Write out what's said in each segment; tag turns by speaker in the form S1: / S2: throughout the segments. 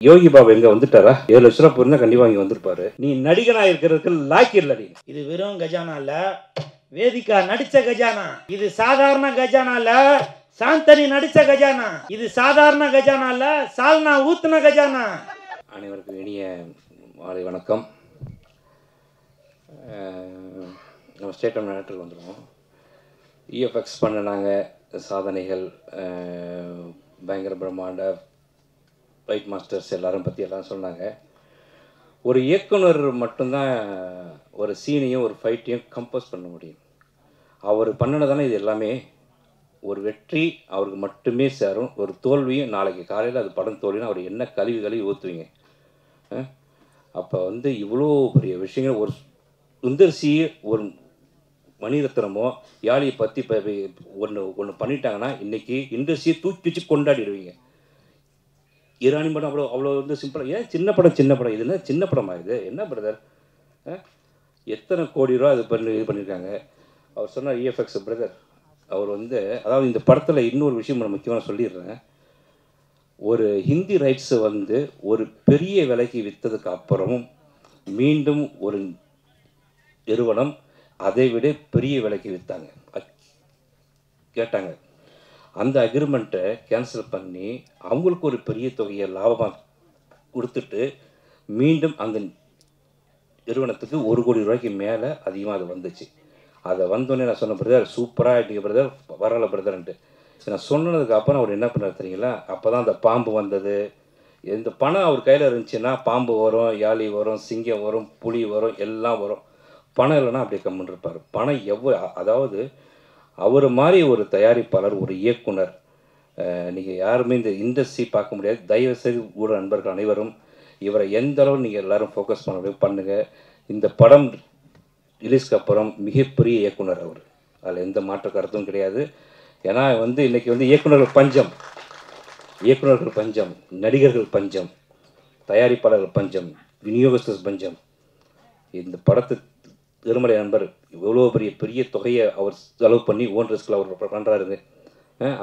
S1: யோகி பாபு எங்க வந்துட்டாரா? 7 லட்ச ரூபா போயிருந்தா கண்டிப்பா இங்க வந்திருப்பாரு. நீ நடிகனா இருக்கிறதுக்கு லாக்கி இல்ல. நீ
S2: இது வெறும் கஜானா இல்ல, வேதிகா நடிச்ச கஜானா. இது சாதாரண கஜானா இல்ல, சாந்தனி நடிச்ச கஜானா. இது சாதாரண கஜானா இல்ல, சால்னா ஊத்துன கஜானா.
S1: அனைவருக்கும் இனிய மாலை வணக்கம். நம்ம ஸ்டேட் நேரத்தில் வந்துடுவோம். இஎஃப்எக்ஸ் பண்ணினாங்க சாதனைகள், பயங்கர பிரம்மாண்ட ஃபைட் மாஸ்டர்ஸ் எல்லாரும் பற்றி எல்லாம் சொன்னாங்க. ஒரு இயக்குனர் மட்டும்தான் ஒரு சீனையும் ஒரு ஃபைட்டையும் கம்போஸ் பண்ண முடியும். அவர் பண்ணினதானே இது எல்லாமே. ஒரு வெற்றி அவருக்கு மட்டுமே சேரும். ஒரு தோல்வியும் நாளைக்கு காலையில் அது படம் தோல்வினா அவர் என்ன கழுவி ஊற்றுவீங்க? அப்போ இவ்வளோ பெரிய விஷயங்கள் ஒரு சுந்தர் சி, ஒரு மணிரத்னமோ யாழியை பற்றி இப்போ ஒன்று பண்ணிட்டாங்கன்னா இன்றைக்கி இண்டஸ்ட்ரியை தூக்கி வச்சு கொண்டாடிடுவீங்க. ஈரானி படம் அவ்வளோ சிம்பிளாக, ஏன் சின்ன படம் இது என்ன சின்ன படமாக இது என்ன பிரதர்? எத்தனை கோடி ரூபா இது பண்ணியிருக்காங்க. அவர் சொன்னார் இஎஃப்எக்ஸ் பிரதர். அவர் அதாவது இந்த படத்தில் இன்னொரு விஷயம் நான் முக்கியமாக சொல்லிடுறேன். ஒரு ஹிந்தி ரைட்ஸை ஒரு பெரிய விலைக்கு விற்றதுக்கு அப்புறமும் மீண்டும் ஒரு நிறுவனம் அதை விட பெரிய விலைக்கு விற்றாங்க, கேட்டாங்க. அந்த அக்ரிமெண்ட்டை கேன்சல் பண்ணி அவங்களுக்கு ஒரு பெரிய தொகையை லாபமாக கொடுத்துட்டு மீண்டும் அந்த நிறுவனத்துக்கு 1 கோடி ரூபாய்க்கு மேலே அதிகமாக அது வந்துச்சு. அதை வந்தோடனே நான் சொன்ன பிரதர் சூப்பராக ஆகிட்டீங்க பிரதர், வரலை பிரதர்ன்ட்டு. நான் சொன்னதுக்கு அப்புறம் அவர் என்ன பண்ணார் தெரியுங்களா? அப்போ தான் அந்த பாம்பு வந்தது. இந்த பணம் அவர் கையில் இருந்துச்சுன்னா பாம்பு வரும், யாழி வரும், சிங்கம் வரும், புலி வரும், எல்லாம் வரும். பணம் இல்லைன்னா அப்படியே கம்முன்னு இருப்பார். பணம் அதாவது அவர் மாதிரி ஒரு தயாரிப்பாளர், ஒரு இயக்குனர் நீங்கள் யாருமே இந்த இண்டஸ்ட்ரி பார்க்க முடியாது. தயவுசெய்து ஊட நண்பர்கள் அனைவரும் இவரை எந்த அளவு நீங்கள் எல்லோரும் ஃபோக்கஸ் பண்ண முடியும் பண்ணுங்கள். இந்த படம் ரிலீஸ்க்கு அப்புறம் மிகப்பெரிய இயக்குனர் அவர், அதில் எந்த மாற்ற கருத்தும் கிடையாது. ஏன்னா இன்றைக்கி இயக்குநர்கள் பஞ்சம், நடிகர்கள் பஞ்சம், தயாரிப்பாளர்கள் பஞ்சம், விநியோகஸ்தர் பஞ்சம். இந்த படத்தை திருமலை நண்பர் இவ்வளோ பெரிய தொகையை அவர் செலவு பண்ணி ஓன் ரிஸ்கில் அவர் பண்ணுறாருங்க.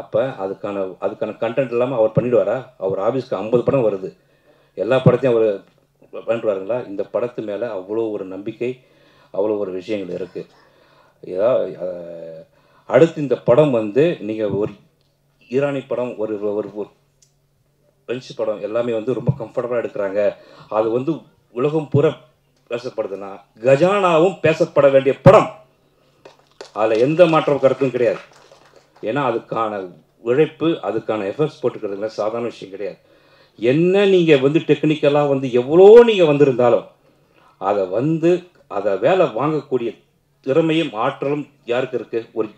S1: அப்போ அதுக்கான கண்டென்ட் இல்லாமல் அவர் பண்ணிவிடுவாரா? அவர் ஆஃபீஸ்க்கு 50 படம் வருது, எல்லா படத்தையும் அவர் பண்ணிடுவாருங்களா? இந்த படத்து மேலே அவ்வளோ ஒரு நம்பிக்கை, அவ்வளோ ஒரு விஷயங்கள் இருக்குது. அடுத்து இந்த படம் நீங்கள் ஒரு ஈரானி படம், ஒரு ஒரு பிரெஞ்சு படம் எல்லாமே ரொம்ப கம்ஃபர்டபுளாக எடுக்கிறாங்க. அது உலகம் பூரா பேசப்படுதுன்னா கஜானாவும் பேசப்பட வேண்டிய படம். அதில் எந்த மாற்றம் கருத்தும் கிடையாது. ஏன்னா அதுக்கான உழைப்பு, அதுக்கான எஃபர்ட்ஸ் போட்டுக்கிறதுல சாதாரண விஷயம் கிடையாது. என்ன நீங்கள் டெக்னிக்கலாக எவ்வளோ நீங்கள் வந்திருந்தாலும் அதை வேலை வாங்கக்கூடிய திறமையும் ஆற்றலும் யாருக்கு இருக்குது? ஒரு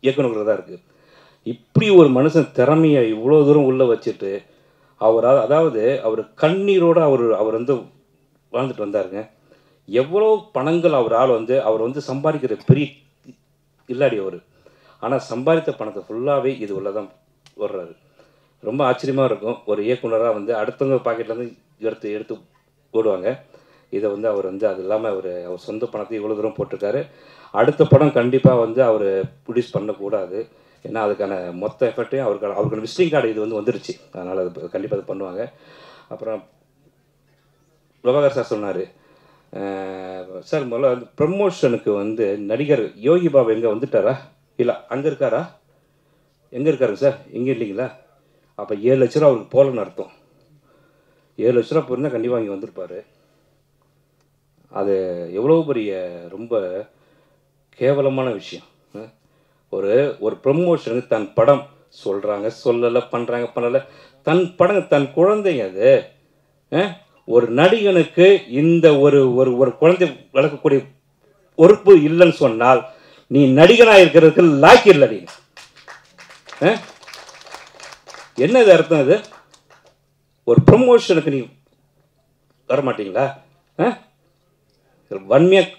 S1: இயக்குநர்கள் தான் இருக்குது. இப்படி ஒரு மனுஷன் திறமையை இவ்வளோ தூரம் உள்ளே வச்சுட்டு அவர் கண்ணீரோடு அவர் வாழ்ந்துட்டு வந்தாருங்க. எவ்வளோ பணங்கள் அவர் சம்பாதிக்கிற பெரிய இல்லாடி அவர். ஆனால் சம்பாதித்த பணத்தை ஃபுல்லாகவே இது உள்ள தான் போடுறாரு. ரொம்ப ஆச்சரியமாக இருக்கும். ஒரு இயக்குனராக அடுத்தவங்க பாக்கெட்லேருந்து எடுத்து போடுவாங்க. இதை அவர் அது இல்லாமல் அவர் சொந்த பணத்தை இவ்வளோ தூரம் போட்டிருக்காரு. அடுத்த படம் கண்டிப்பாக அவர் ப்ரொடியூஸ் பண்ணக்கூடாது. ஏன்னா அதுக்கான மொத்த எஃபர்ட்டையும் அவருக்கான விசிட்டிங் கார்டு இது வந்துருச்சு. அதனால் அது கண்டிப்பாக அது பண்ணுவாங்க. அப்புறம் பிரபாகர் சார் சொன்னார், சார் முதல்ல ப்ரமோஷனுக்கு நடிகர் யோகி பாபு எங்கே வந்துட்டாரா? இல்லை அங்கே இருக்காரா? எங்கே இருக்காருங்க சார்? இங்கே இல்லைங்களா? அப்போ 7 லட்ச ரூபா அவருக்கு போகலன்னு அர்த்தம். 7 லட்ச ரூபா போயிருந்தால் கண்டிப்பாக இங்கே வந்திருப்பார். அது எவ்வளோ பெரிய ரொம்ப கேவலமான விஷயம். ஒரு ப்ரமோஷனுக்கு தன் படம் சொல்கிறாங்க, சொல்லலை, பண்ணுறாங்க, பண்ணலை. தன் படம் தன் குழந்தைங்க. அது ஒரு நடிகனுக்கு இந்த ஒரு ஒரு குழந்தை வளர்க்கக்கூடிய பொறுப்பு இல்லைன்னு சொன்னால் நீ நடிகனாக இருக்கிறதுக்கு லாக்கி இல்லை. நீ என்ன இது அர்த்தம்? இது ஒரு ப்ரமோஷனுக்கு நீ வரமாட்டீங்களா? வன்மையாக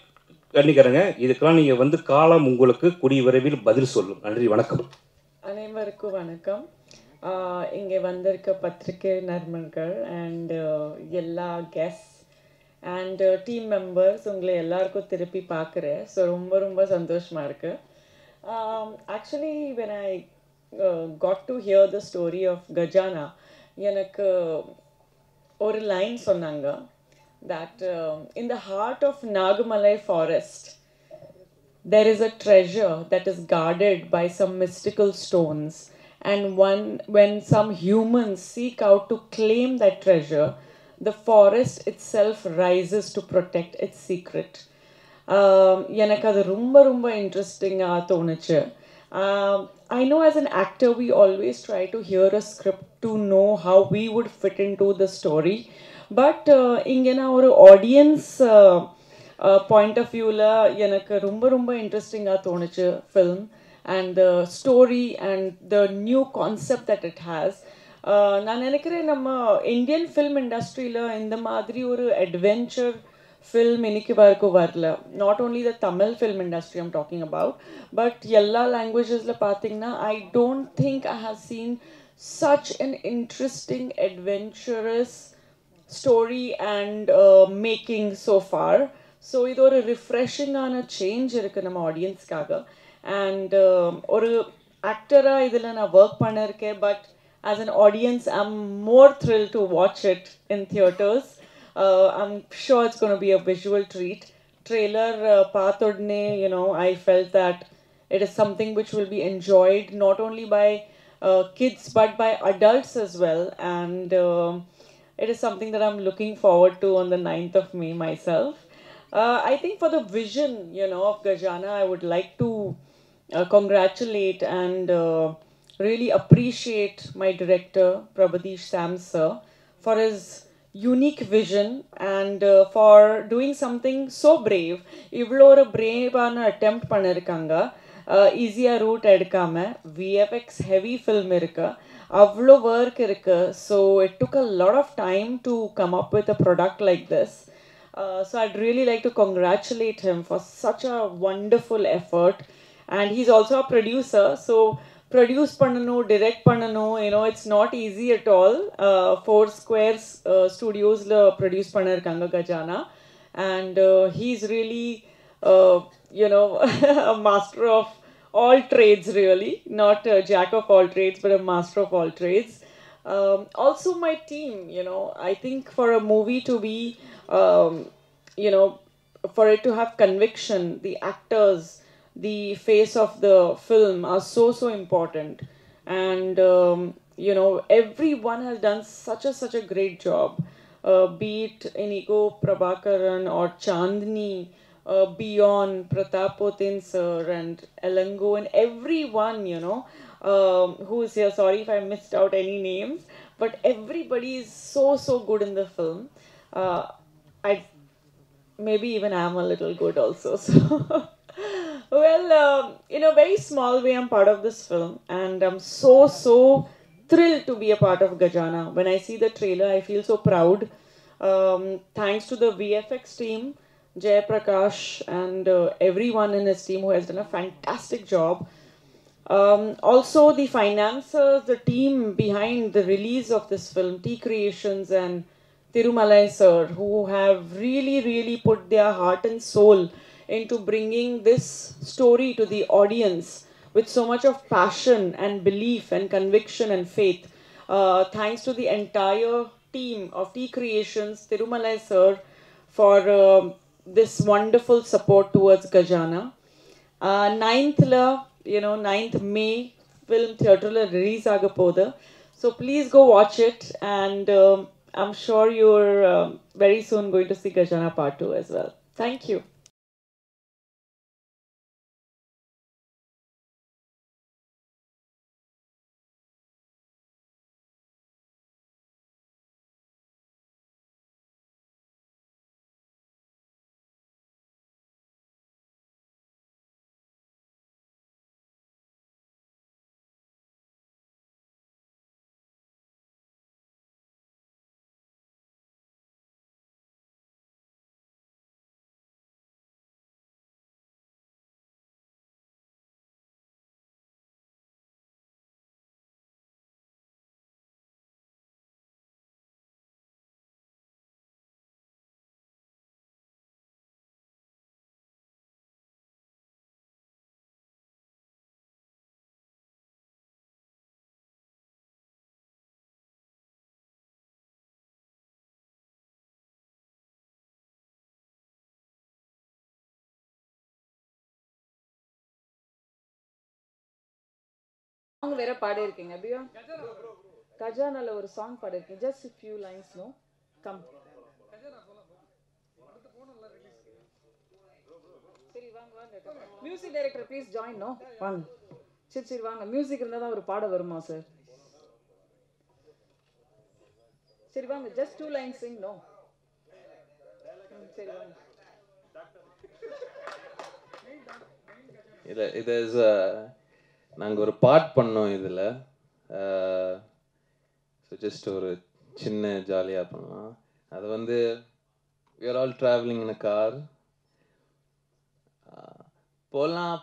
S1: கண்டிக்கிறேங்க. இதுக்கெல்லாம் நீங்கள் காலம் உங்களுக்கு கூடிய விரைவில் பதில் சொல்லும். நன்றி, வணக்கம்.
S3: அனைவருக்கும் வணக்கம். இங்கே வந்திருக்க பத்திரிகை நண்பர்கள் அண்ட் எல்லா கெஸ்ட் அண்ட் டீம் மெம்பர்ஸ் உங்களை எல்லாருக்கும் திருப்பி பார்க்குறேன். ஸோ ரொம்ப ரொம்ப சந்தோஷமாக இருக்குது. Actually when I got to hear the story of Gajana, எனக்கு ஒரு லைன் சொன்னாங்க that in the heart of Nagamalai forest there is a treasure that is guarded by some mystical stones. And when some humans seek out to claim that treasure, the forest itself rises to protect its secret. எனக்கு அது ரொம்ப ரொம்ப இன்ட்ரெஸ்டிங்காக தோணுச்சு. I know as an actor we always try to hear a script to know how we would fit into the story. But இங்கே நான் ஒரு audience point of வியூவில் எனக்கு ரொம்ப ரொம்ப இன்ட்ரெஸ்டிங்காக தோணுச்சு film and the story and the new concept that it has. நான் நினைக்கிறேன் நம்ம இந்தியன் ஃபில்ம் இண்டஸ்ட்ரியில் இந்த மாதிரி ஒரு அட்வென்ச்சர் film இன்னைக்கு வரைக்கும் வரல. Not only the Tamil film industry I'm talking about, but எல்லா languagesல பார்த்தீங்கன்னா I don't think I have seen such an interesting adventurous story and making so far. So இது ஒரு refreshing ஆன change இருக்கு நம்ம ஆடியன்ஸ்க்காக. And ஒரு ஆக்டராக இதில் நான் ஒர்க் பண்ணியிருக்கேன், but as an audience I'm more thrilled to watch it in theaters. I'm sure it's going to be a visual treat. Trailer paathodne, you know, I felt that it is something which will be enjoyed not only by kids but by adults as well. And it is something that I'm looking forward to on the 9th of May myself. I think for the vision, you know, of Gajana, I would like to congratulate and really appreciate my director, Prabhadish Sam sir, for his unique vision and for doing something so brave. இவ்வளோ ஒரு பிரேவான attempt பண்ணியிருக்காங்க. ஈஸியாக root எடுக்காமல் VFX heavy film இருக்கு, அவ்வளோ work இருக்கு. So it took a lot of time to come up with a product like this. So I'd really like to congratulate him for such a wonderful effort. And he's also a producer, so produce பண்ணனும், direct பண்ணனும், you know, it's not easy at all. Four Squares Studiosல produce பண்ணிருக்காங்க Gajana, and he's really you know a master of all trades, really not a jack of all trades but a master of all trades. Also my team, you know, I think for a movie to be you know, for it to have conviction, the actors, the face of the film are so important. And you know, everyone has done such a great job, be it Inigo Prabhakaran or Chandni, Beyond Pratap Potin sir and Elango and everyone, you know, who is here. Sorry if I missed out any names, but everybody is so good in the film. I maybe even I'm a little good also. So well, in a very small way, I'm part of this film, and I'm so thrilled to be a part of Gajana. When I see the trailer, I feel so proud. Thanks to the VFX team, Jay Prakash, and everyone in his team who has done a fantastic job. Also, the financiers, the team behind the release of this film, T Creations and Thirumalai sir, who have really put their heart and soul into bringing this story to the audience with so much of passion and belief and conviction and faith. Thanks to the entire team of T Creations, Thirumalai sir, for this wonderful support towards Gajana. 9th la, you know, 9th May film theatre la release agapodhu. So please go watch it, and I'm sure you're very soon going to see Gajana Part 2 as well. Thank you. Song வேற பாடியிருக்கீங்க அப்படியா? கஜானால ஒரு song பாடியிருக்கீங்க. Just few lines. No come. சரி வாங்க வாங்க. Music director please join. No வாங்க. சரி வாங்க. மியூசிக் இருந்தால் தான் ஒரு பாட வருமா சார்? சரி வாங்க. Just 2 lines Singh. நோ சரி வாங்க.
S4: இது நாங்கள் ஒரு பாட் பண்ணோம் இதில். ஸோ ஜஸ்ட் ஒரு சின்ன ஜாலியாக பண்ணலாம். அது வந்து we are all traveling in a car. போலாம்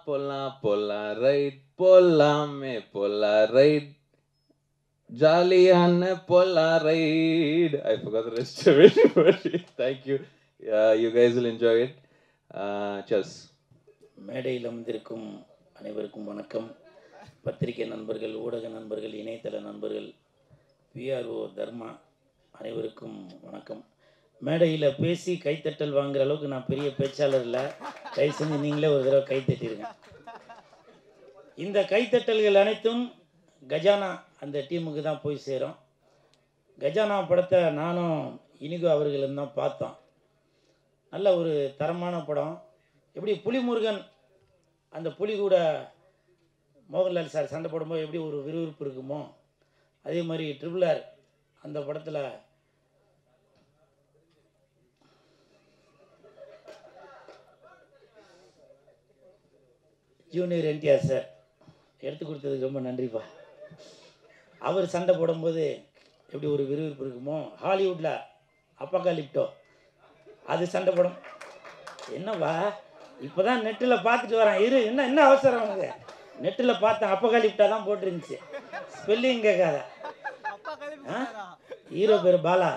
S4: ரைட், போலாமே போலாம் ரைட், ஜாலியான போலாம் right. I forgot the rest of it. Thank you. You guys will enjoy it. Cheers.
S2: மேடையில் அமர்ந்திருக்கும் அனைவருக்கும் வணக்கம். பத்திரிகை நண்பர்கள், ஊடக நண்பர்கள், இணையதள நண்பர்கள், பிஆர்ஓ தர்மா அனைவருக்கும் வணக்கம். மேடையில் பேசி கைத்தட்டல் வாங்குற அளவுக்கு நான் பெரிய பேச்சாளர் இல்லை. தயவு செஞ்சு நீங்களே ஒரு தடவை கைத்தட்டிருங்க. இந்த கைத்தட்டல்கள் அனைத்தும் கஜானா அந்த டீமுக்கு தான் போய் சேரும். கஜானா படத்தை நானும் இனிகோ அவர்களும் தான் பார்த்தோம். நல்ல ஒரு தரமான படம். எப்படி புலிமுருகன் அந்த புலி கூட மோகன்லால் சார் சண்டை போடும்போது எப்படி ஒரு விறுவிறுப்பு இருக்குமோ, அதே மாதிரி ட்ரிபிள் ஆர் அந்த படத்தில் ஜூனியர் என்டிஆர் சார் எடுத்து கொடுத்ததுக்கு ரொம்ப நன்றிப்பா. அவர் சண்டை போடும்போது எப்படி ஒரு விறுவிறுப்பு இருக்குமோ, ஹாலிவுட்டில் அப்பகாலிப்டோ அது சண்டை போடும். என்னவா இப்போ தான் நெட்டில் பார்த்துட்டு வரேன். என்ன அவசரம் உனக்கு? நெட்டில் பார்த்தேன், அப்பகாலிப்டா தான் போட்டிருந்துச்சு. ஸ்பெல்லிங் கேட்காத. ஹீரோ பேர் பாலா.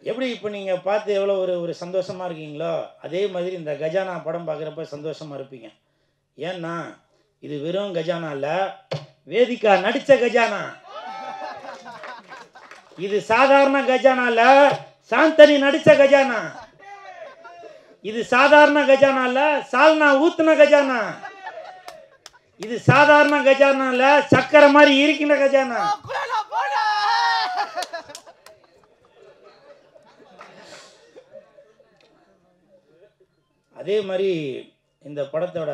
S2: எப்படி இப்போ நீங்கள் பார்த்து எவ்வளோ ஒரு சந்தோஷமாக இருக்கீங்களோ, அதே மாதிரி இந்த கஜானா படம் பார்க்குறப்ப சந்தோஷமாக இருப்பீங்க. ஏன்னா இது வெறும் கஜானா இல்லை, வேதிகா நடித்த கஜானா. இது சாதாரண கஜானா இல்லை, சாந்தனி நடித்த கஜானா. இது சாதாரண கஜானா இல்லை, சால்னா ஊத்துன கஜானா. இது சாதாரண கஜானா இல்லை, சக்கரை மாதிரி இருக்கின்ற கஜானா. அதே மாதிரி இந்த படத்தோட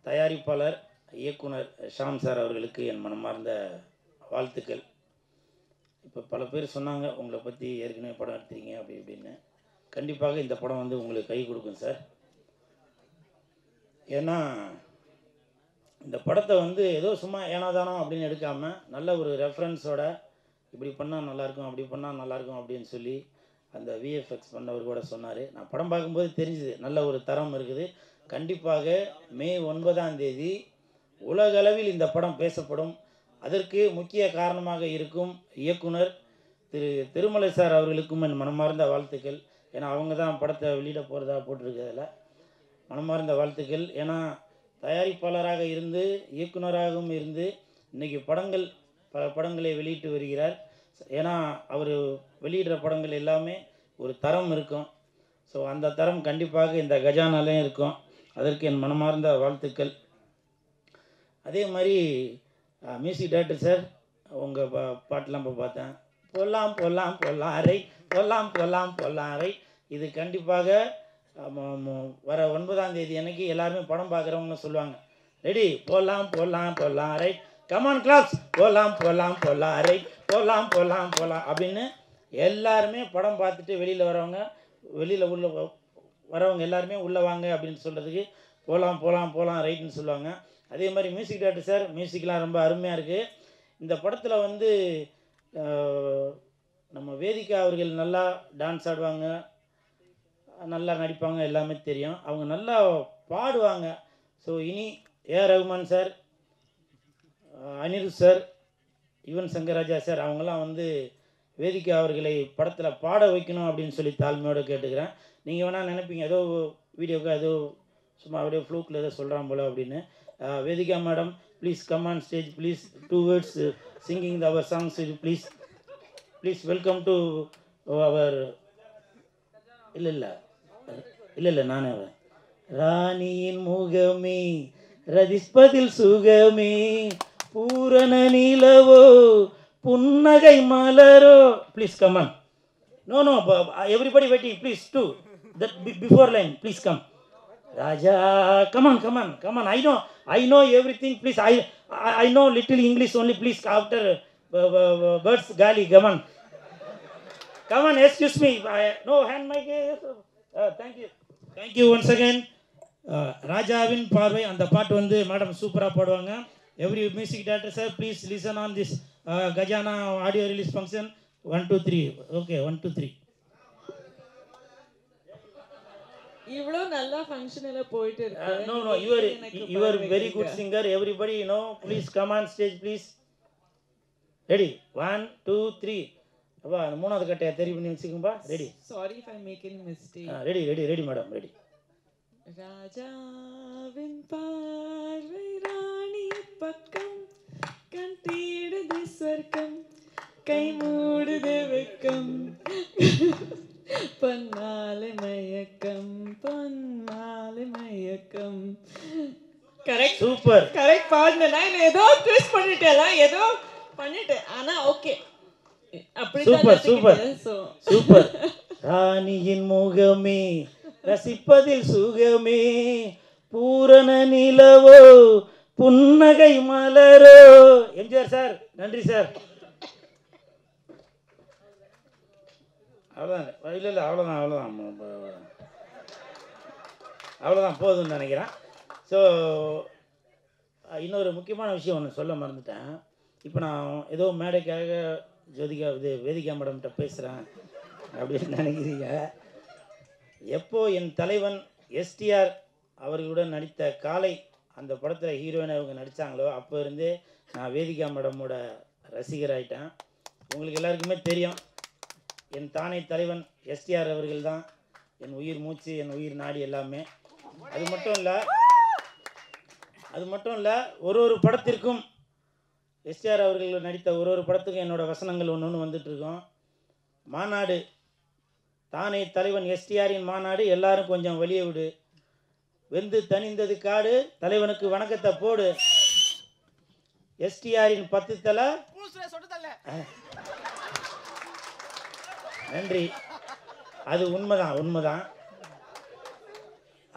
S2: தயாரிப்பாளர் இயக்குனர் ஷாம் சார் அவர்களுக்கு என் மனமார்ந்த வாழ்த்துக்கள். இப்போ பல பேர் சொன்னாங்க உங்களை பற்றி ஏற்கனவே படம் எடுத்தீங்க அப்படி இப்படின்னு. கண்டிப்பாக இந்த படம் வந்து உங்களுக்கு கை கொடுக்கும் சார். ஏன்னா இந்த படத்தை வந்து ஏதோ சும்மா ஏனாதானோ அப்படின்னு எடுக்காமல் நல்ல ஒரு ரெஃபரன்ஸோட இப்படி பண்ணால் நல்லாயிருக்கும், அப்படி பண்ணால் நல்லாயிருக்கும் அப்படின்னு சொல்லி அந்த விஎஃப்எக்ஸ் பண்ணவர் கூட சொன்னார். நான் படம் பார்க்கும்போது தெரிஞ்சுது நல்ல ஒரு தரம் இருக்குது. கண்டிப்பாக மே 9 உலகளவில் இந்த படம் பேசப்படும். அதற்கு முக்கிய காரணமாக இருக்கும் இயக்குனர் திருமலை சார் அவர்களுக்கும் என் மனமார்ந்த வாழ்த்துக்கள். ஏன்னா அவங்க தான் படத்தை வெளியிட போகிறதா போட்டிருக்கிறதுல மனமார்ந்த வாழ்த்துக்கள். ஏன்னா தயாரிப்பாளராக இருந்து இயக்குனராகவும் இருந்து இன்றைக்கி பல படங்களை வெளியிட்டு வருகிறார். ஏன்னா அவர் வெளியிடுற படங்கள் எல்லாமே ஒரு தரம் இருக்கும். ஸோ அந்த தரம் கண்டிப்பாக இந்த கஜானாலையும் இருக்கும். அதற்கு என் மனமார்ந்த வாழ்த்துக்கள். அதே மாதிரி மியூசிக் டைரக்டர் சார் உங்கள் பாட்டெலாம் இப்போ பார்த்தேன். போலாம் அறை. இது கண்டிப்பாக வர 9 அன்னைக்கு எல்லாருமே படம் பார்க்குறவங்க சொல்லுவாங்க, ரெடி போலாம் அறை, கமான் கிளாப்ஸ், போலாம் அறை, போலாம் அப்படின்னு எல்லாருமே படம் பார்த்துட்டு வெளியில் உள்ள வரவங்க எல்லாருமே உள்ளே வாங்க அப்படின்னு சொல்கிறதுக்கு போலாம் ரைட்னு சொல்லுவாங்க. அதே மாதிரி மியூசிக் டைரக்டர் சார் மியூசிக்லாம் ரொம்ப அருமையாக இருக்குது. இந்த படத்தில் வந்து நம்ம வேதிகா அவர்கள் நல்லா டான்ஸ் ஆடுவாங்க, நல்லா நடிப்பாங்க, எல்லாமே தெரியும். அவங்க நல்லா பாடுவாங்க. ஸோ இனி AR Rahman sir, Anirudh sir, Yuvan Shankar Raja sir அவங்களாம் வந்து வேதிகா அவர்களை படத்தில் பாட வைக்கணும் அப்படின்னு சொல்லி தாழ்மையோடு கேட்டுக்கிறேன். நீங்கள் வேணால் நினைப்பீங்க ஏதோ வீடியோக்கு ஏதோ சும்மா அப்படியே ஃப்ளூக்கில் ஏதோ சொல்கிறான் போல் அப்படின்னு. Vedika madam please come on stage please 2 words singing our songs please welcome to அவர் இல்லை நானே ராணியின் முகமே ரதிப்பதில் சுகமே பூரண நிலவோ புன்னகை மலரோ. Please come on. No, everybody waiting, please, too. That before line, please come. Raja, come on. I know everything, please. I know little English only, please. After birds, gali, come on, excuse me. No, hand mic. Thank you once again. ராஜாவின் பார்வை அந்த பாட்டு வந்து madam சூப்பராக பாடுவாங்க. Every music director sir please listen on this Gajana audio release function. 1 2 3. Okay 1 2 3.
S3: இவ்வளோ நல்லா function எல்லாம் போயிட்டு இருக்கு.
S2: No, you are very good singer. Everybody, please come on stage, please. Ready? 1 2 3. அப்பா அந்த மூணாவது கட்டையை தெரி பண்ணி வச்சுக்கோம்பா. Ready?
S3: Sorry if I make any mistake.
S2: Ready madam, ready.
S3: ராஜாவின் பார்வை ராணி பக்கம் கண் தேடுது சொர்க்கம் கை மூடுது வெக்கம் பொன்னாலை மயக்கம் கரெக்ட்.
S2: Super,
S3: correct பாடுனேன். நான் ஏதோ ட்விஸ்ட் பண்ணிட்டேன் ஆனா ஓகே. அப்படி
S2: சூப்பர். ராணியின் முகமே ரசிப்பதில் சுகமே பூரண நிலவோ புன்னகை மலரோ. எம்ஜிஆர் சார், நன்றி சார். அவ்வளோதான். இல்லை அவ்வளோதான் போதும்னு நினைக்கிறேன். ஸோ இன்னொரு முக்கியமான விஷயம் ஒன்று சொல்ல மறந்துட்டேன். இப்போ நான் ஏதோ மேடைக்காக வேதிகா மேடம்கிட்ட பேசுகிறேன் அப்படின்னு நினைக்கிறீங்க. எப்போ என் தலைவன் எஸ்டிஆர் அவர்களுடன் நடித்த காலை அந்த படத்தில் ஹீரோயினை அவங்க நடித்தாங்களோ அப்போ இருந்தே நான் வேதிகா மேடமோட ரசிகராயிட்டேன். உங்களுக்கு எல்லாருக்குமே தெரியும், என் தானே தலைவன் எஸ்டிஆர் அவர்கள் தான் என் உயிர் மூச்சு, என் உயிர் நாடி எல்லாமே. அது மட்டும் இல்லை ஒரு படத்திற்கும் எஸ்டிஆர் அவர்கள் நடித்த ஒரு படத்துக்கும் என்னோடய வசனங்கள் ஒன்று வந்துட்டுருக்கோம். மாநாடு, தானே தலைவன் எஸ்டிஆரின் மாநாடு, எல்லாரும் கொஞ்சம் வெளியே விடு, வெந்து தனிந்தது காடு, தலைவனுக்கு வணக்கத்தை போடு, எஸ்டிஆரின் 10 தலை. நன்றி. அது உண்மைதான்.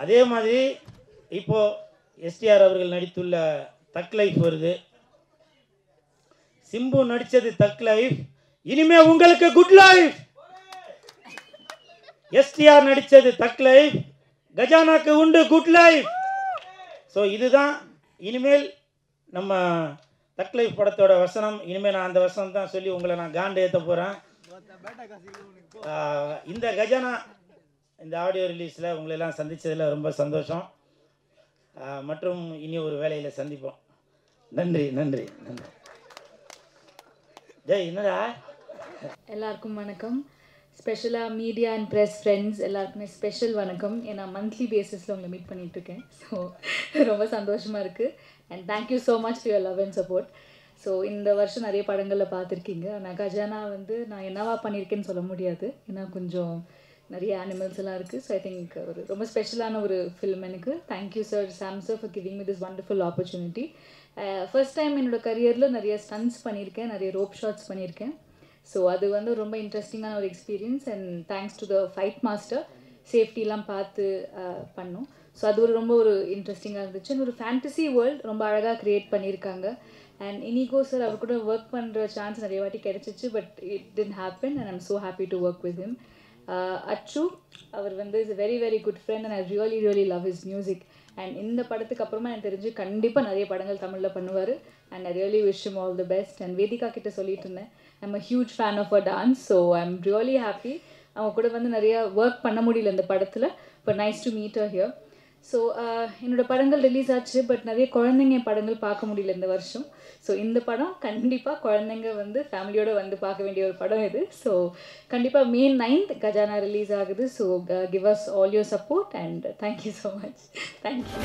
S2: அதே மாதிரி இப்போ எஸ்டிஆர் அவர்கள் நடித்துள்ள தக் லைஃப் வருது. சிம்பு நடித்தது தக் லைஃப், இனிமே உங்களுக்கு குட் லைஃப். எஸ்டிஆர் நடித்தது தக் லைஃப், கஜானாக்கு உண்டு குட் லைஃப். ஸோ இதுதான் இனிமேல் நம்ம தக் லைஃப் படத்தோட வசனம். இனிமேல் நான் அந்த வசனம் தான் சொல்லி உங்களை நான் காண்டு ஏற்ற போகிறேன். இந்த கஜானா இந்த ஆடியோ ரிலீஸில் உங்களெல்லாம் சந்தித்ததில் ரொம்ப சந்தோஷம். மற்றும் இனி ஒரு வேலையில் சந்திப்போம். நன்றி. ஜெய், என்னடா?
S5: எல்லாருக்கும் வணக்கம். ஸ்பெஷலாக மீடியா அண்ட் ப்ரெஸ் ஃப்ரெண்ட்ஸ் எல்லாருக்குமே ஸ்பெஷல் வணக்கம். ஏன்னா மந்த்லி பேசிஸில் உங்களை மீட் பண்ணிகிட்ருக்கேன். ஸோ ரொம்ப சந்தோஷமாக இருக்குது. And thank you so much for your love and support. So இந்த வருஷம் நிறைய படங்களில் பார்த்துருக்கீங்க. ஆனால் கஜானா வந்து நான் என்னவா பண்ணியிருக்கேன்னு சொல்ல முடியாது, ஏன்னா கொஞ்சம் நிறைய அனிமல்ஸ் எல்லாம் இருக்குது. ஸோ ஐ திங்க் ஒரு ரொம்ப ஸ்பெஷலான ஒரு ஃபில்ம் எனக்கு. Thank you sir, Sam sir, for giving me this wonderful opportunity. First time என்னோடய கரியரில் நிறைய ஸ்டன்ட்ஸ் பண்ணியிருக்கேன், நிறைய ரோப் ஷாட்ஸ் பண்ணியிருக்கேன். ஸோ அது வந்து ரொம்ப இன்ட்ரெஸ்டிங்கான ஒரு experience. And thanks to the fight master, சேஃப்டிலாம் பார்த்து பண்ணோம். ஸோ அது ரொம்ப இன்ட்ரெஸ்டிங்காக இருந்துச்சு. ஒரு ஃபேண்டசி வேர்ல்டு ரொம்ப அழகாக க்ரியேட் பண்ணியிருக்காங்க. அண்ட் இனிகோ சார், அவர் கூட ஒர்க் பண்ணுற சான்ஸ் நிறைய வாட்டி கிடச்சிச்சு, but it didn't happen. And I'm so happy to work with him. அச்சு, அவர் வந்து is very very good friend and I really love his music. And இந்த படத்துக்கு அப்புறமா எனக்கு தெரிஞ்சு கண்டிப்பாக நிறைய படங்கள் தமிழில் பண்ணுவார். And I really wish him all the best. And Vedhika கிட்ட சொல்லிட்டு இருந்தேன், I'm a huge fan of a dance. So I'm really happy. அவங்க கூட வந்து நிறைய ஒர்க் பண்ண முடியல இந்த படத்தில், but nice to meet her here. So என்னோடய படங்கள் ரிலீஸ் ஆச்சு, பட் நிறைய குழந்தைங்க படங்கள் பார்க்க முடியல இந்த வருஷம். ஸோ இந்த படம் கண்டிப்பாக குழந்தைங்க வந்து ஃபேமிலியோடு வந்து பார்க்க வேண்டிய ஒரு படம் இது. ஸோ கண்டிப்பாக May 9th கஜானா ரிலீஸ் ஆகுது. So give us all your support and thank you so much. Thank you.